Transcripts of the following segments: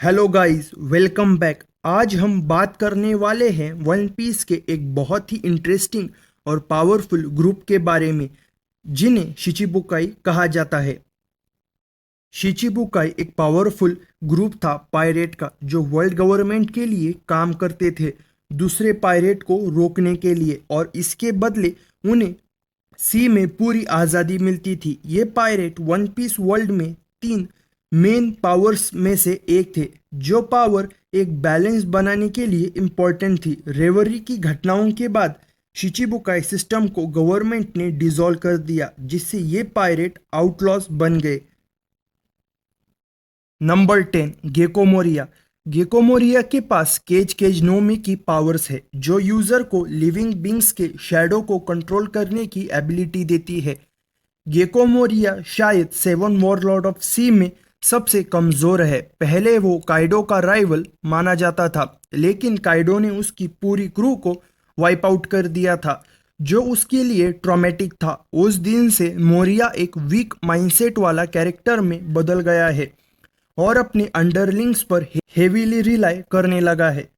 Hello guys, welcome back. आज हम बात करने वाले हैं वन पीस के एक बहुत ही इंटरेस्टिंग और पावरफुल ग्रुप के बारे में जिन्हें शिचिबुकाई कहा जाता है। शिचिबुकाई एक पावरफुल ग्रुप था पायरेट का जो वर्ल्ड गवर्नमेंट के लिए काम करते थे, दूसरे पायरेट को रोकने के लिए, और इसके बदले उन्हें सी में पूरी आज़ादी मिलती थी। ये पायरेट वन पीस वर्ल्ड में तीन मेन पावर्स में से एक थे, जो पावर एक बैलेंस बनाने के लिए इम्पोर्टेंट थी। रेवरी की घटनाओं के बाद शिचिबुकाई सिस्टम को गवर्नमेंट ने डिसॉल्व कर दिया, जिससे ये पायरेट आउटलॉस बन गए। Number 10, Gecko Moria. Gecko Moria के पास केज केज नोमी की पावर्स है, जो यूजर को लिविंग बींग्स के शैडो को कंट्रोल करने की एबिलिटी देती है। गेको मोरिया शायद सेवन वॉरलॉर्ड ऑफ सी में सबसे कमजोर है। पहले वो काइडो का राइवल माना जाता था, लेकिन काइडो ने उसकी पूरी क्रू को वाइप आउट कर दिया था, जो उसके लिए ट्रॉमेटिक था। उस दिन से मोरिया एक वीक माइंडसेट वाला कैरेक्टर में बदल गया है और अपने अंडरलिंग्स पर हेवीली रिलाई करने लगा है।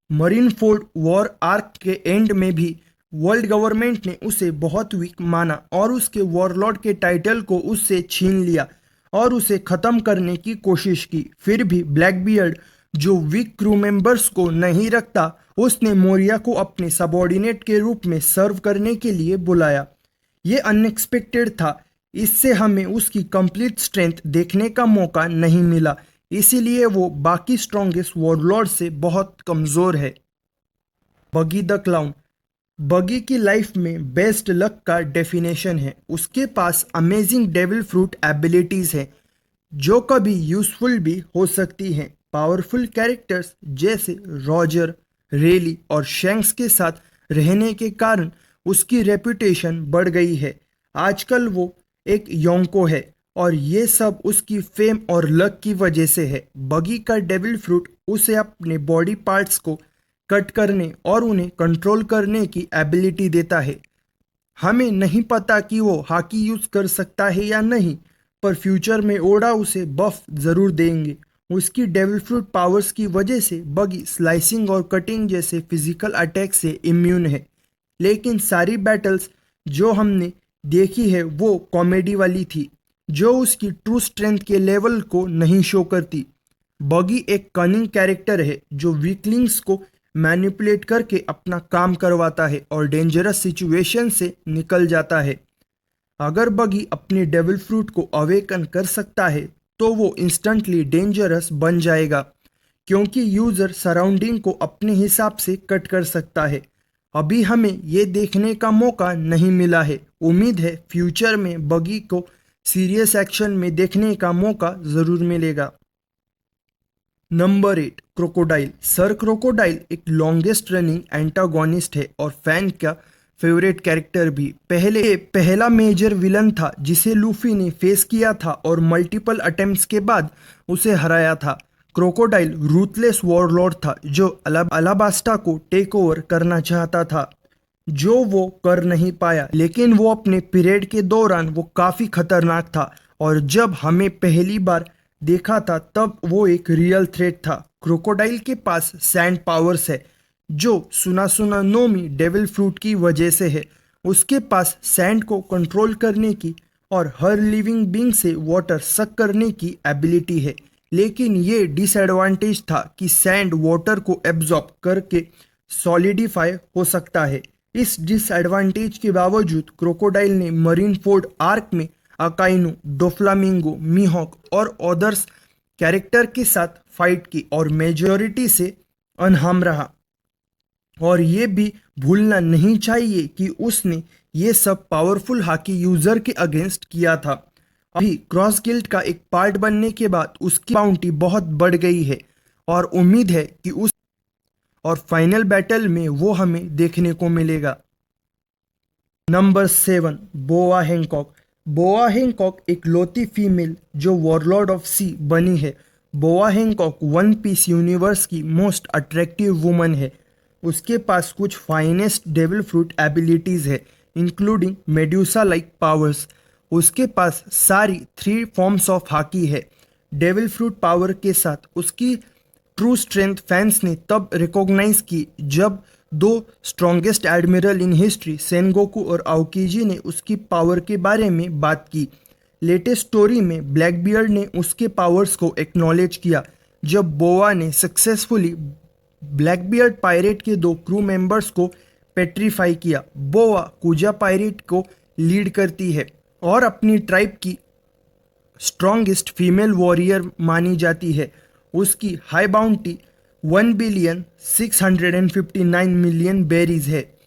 मरीन फोर्ड वॉर आर्क के एंड में भी वर्ल्ड गवर्नमेंट ने उसे बहुत वीक माना और उसके वॉरलॉर्ड के टाइटल को उससे छीन लिया और उसे खत्म करने की कोशिश की। फिर भी ब्लैक बियर्ड, जो वीक क्रू मेंबर्स को नहीं रखता, उसने मोरिया को अपने सबॉर्डिनेट के रूप में सर्व करने के लिए बुलाया। ये अनएक्सपेक्टेड था, इससे हमें उसकी कंप्लीट स्ट्रेंथ देखने का मौका नहीं मिला, इसीलिए वो बाकी स्ट्रॉन्गेस्ट वॉरलॉर्ड से बहुत कमज़ोर है। बगी द क्लाउन। बगी की लाइफ में बेस्ट लक का डेफिनेशन है। उसके पास अमेजिंग डेविल फ्रूट एबिलिटीज हैं, जो कभी यूजफुल भी हो सकती हैं। पावरफुल कैरेक्टर्स जैसे रॉजर, रेली और शैंक्स के साथ रहने के कारण उसकी रेपुटेशन बढ़ गई है। आजकल वो एक योंको है, और ये सब उसकी फेम और लक की वजह से है। बगी का डेविल फ्रूट उसे अपने बॉडी पार्ट्स को कट करने और उन्हें कंट्रोल करने की एबिलिटी देता है। हमें नहीं पता कि वो हाकी यूज कर सकता है या नहीं, पर फ्यूचर में ओडा उसे बफ जरूर देंगे। उसकी डेविल फ्रूट पावर्स की वजह से बगी स्लाइसिंग और कटिंग जैसे फिजिकल अटैक से इम्यून है, लेकिन सारी बैटल्स जो हमने देखी है वो कॉमेडी वाली थी, जो उसकी ट्रू स्ट्रेंथ के लेवल को नहीं शो करती। बगी एक कनिंग कैरेक्टर है जो वीकलिंग्स को मैनिपुलेट करके अपना काम करवाता है और डेंजरस सिचुएशन से निकल जाता है। अगर बगी अपने डेविल फ्रूट को अवेकन कर सकता है तो वो इंस्टेंटली डेंजरस बन जाएगा, क्योंकि यूजर सराउंडिंग को अपने हिसाब से कट कर सकता है। अभी हमें ये देखने का मौका नहीं मिला है। उम्मीद है फ्यूचर में बगी को सीरियस एक्शन में देखने का मौका जरूर मिलेगा। Number 8, crocodile. सर क्रोकोडाइल एक लॉन्गेस्ट रनिंग एंटागोनिस्ट है और फैन का फेवरेट कैरेक्टर भी। पहला मेजर विलन था जिसे लूफी ने फेस किया था और मल्टीपल अटेम्प्ट्स के बाद उसे हराया था। क्रोकोडाइल रूथलेस वॉरलॉर्ड था जो अलाबास्टा को टेक ओवर करना चाहता था, जो वो कर नहीं पाया, लेकिन वो अपने पीरियड के दौरान वो काफ़ी खतरनाक था, और जब हमें पहली बार देखा था तब वो एक रियल थ्रेट था। क्रोकोडाइल के पास सैंड पावर्स है, जो सुना सुना नोमी डेविल फ्रूट की वजह से है। उसके पास सैंड को कंट्रोल करने की और हर लिविंग बींग से वाटर सक करने की एबिलिटी है, लेकिन ये डिसएडवांटेज था कि सैंड वाटर को एब्जॉर्ब करके सॉलिडिफाई हो सकता है। इस डिसएडवांटेज के बावजूद क्रोकोडाइल ने मरीन फोर्ड आर्क में अकाइनो, डोफ्लामिंगो, मीहॉक और अदर्स कैरेक्टर के साथ फाइट की और मेजॉरिटी से अनहार्म रहा। और ये भी भूलना नहीं चाहिए कि उसने ये सब पावरफुल हाकी यूजर के अगेंस्ट किया था। अभी क्रॉस गिल्ड का एक पार्ट बनने के बाद उसकी बाउंटी बहुत बढ़ गई है, और उम्मीद है कि उस और फाइनल बैटल में वो हमें देखने को मिलेगा। नंबर 7, बोआ हैंकॉक। बोआ हैंकॉक एक लौती फीमेल जो वॉरलॉर्ड ऑफ सी बनी है। बोआ हैंकॉक वन पीस यूनिवर्स की मोस्ट अट्रैक्टिव वुमन है। उसके पास कुछ फाइनेस्ट डेविल फ्रूट एबिलिटीज है, इंक्लूडिंग मेड्यूसा लाइक पावर्स। उसके पास सारी 3 फॉर्म्स ऑफ हाकी है। डेविल फ्रूट पावर के साथ उसकी ट्रू स्ट्रेंथ फैंस ने तब रिकॉग्नाइज की जब दो strongest admiral in history Sengoku और आओकीजी ने उसकी पावर के बारे में बात की। लेटेस्ट स्टोरी में ब्लैकबियर्ड ने उसके पावर्स को एक्नॉलेज किया जब बोआ ने सक्सेसफुली ब्लैकबियर्ड पायरेट के दो क्रू मेंबर्स को पेट्रीफाई किया। बोआ कुजा पायरेट को लीड करती है और अपनी ट्राइब की स्ट्रॉन्गेस्ट फीमेल वॉरियर मानी जाती है। उसकी हाई बाउंटी 1,659,000,000 बेरीज है।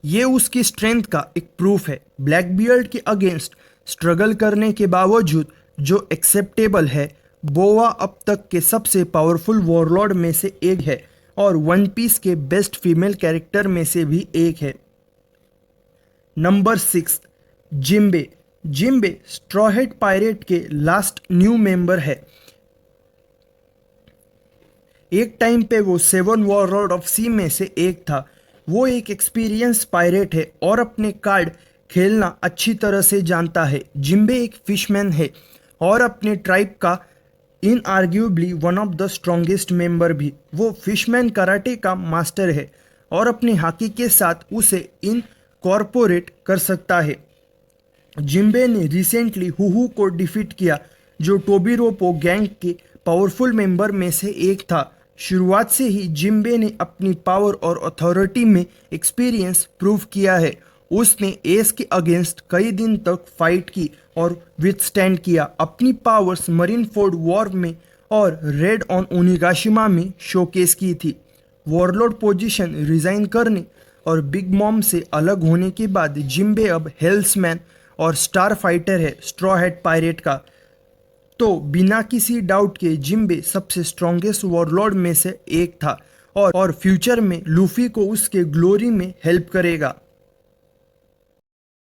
ये उसकी स्ट्रेंथ का एक प्रूफ है। ब्लैकबियर्ड के अगेंस्ट स्ट्रगल करने के बावजूद जो एक्सेप्टेबल है, बोआ अब तक के सबसे पावरफुल वॉरलॉर्ड में से एक है और वन पीस के बेस्ट फीमेल कैरेक्टर में से भी एक है। नंबर 6, जिम्बे। जिम्बे स्ट्रॉ हैट पायरेट के लास्ट न्यू मेंबर है। एक टाइम पे वो 7 वॉरलॉर्ड ऑफ सी में से एक था। वो एक एक्सपीरियंस पायरेट है और अपने कार्ड खेलना अच्छी तरह से जानता है। जिम्बे एक फिशमैन है और अपने ट्राइब का inarguably one of the strongest member भी। वो फिशमैन कराटे का मास्टर है और अपने हाकी के साथ उसे इनकॉर्पोरेट कर सकता है। जिम्बे ने रिसेंटली हुहू को डिफीट किया जो टोबिरोपो गैंग के पावरफुल मेंबर में से एक था। शुरुआत से ही जिम्बे ने अपनी पावर और अथॉरिटी में एक्सपीरियंस प्रूव किया है। उसने एस के अगेंस्ट कई दिन तक फाइट की और विथस्टैंड किया। अपनी पावर्स मरीन फोर्ड वॉर में और रेड ऑन ओनिगाशिमा में शोकेस की थी। वॉरलॉर्ड पोजीशन रिजाइन करने और बिग मॉम से अलग होने के बाद जिम्बे अब हेल्समैन और स्टार फाइटर है स्ट्रॉ हैट पायरेट का। तो बिना किसी डाउट के जिम्बे सबसे स्ट्रॉन्गेस्ट वॉरलॉर्ड में से एक था और फ्यूचर में लूफी को उसके ग्लोरी में हेल्प करेगा।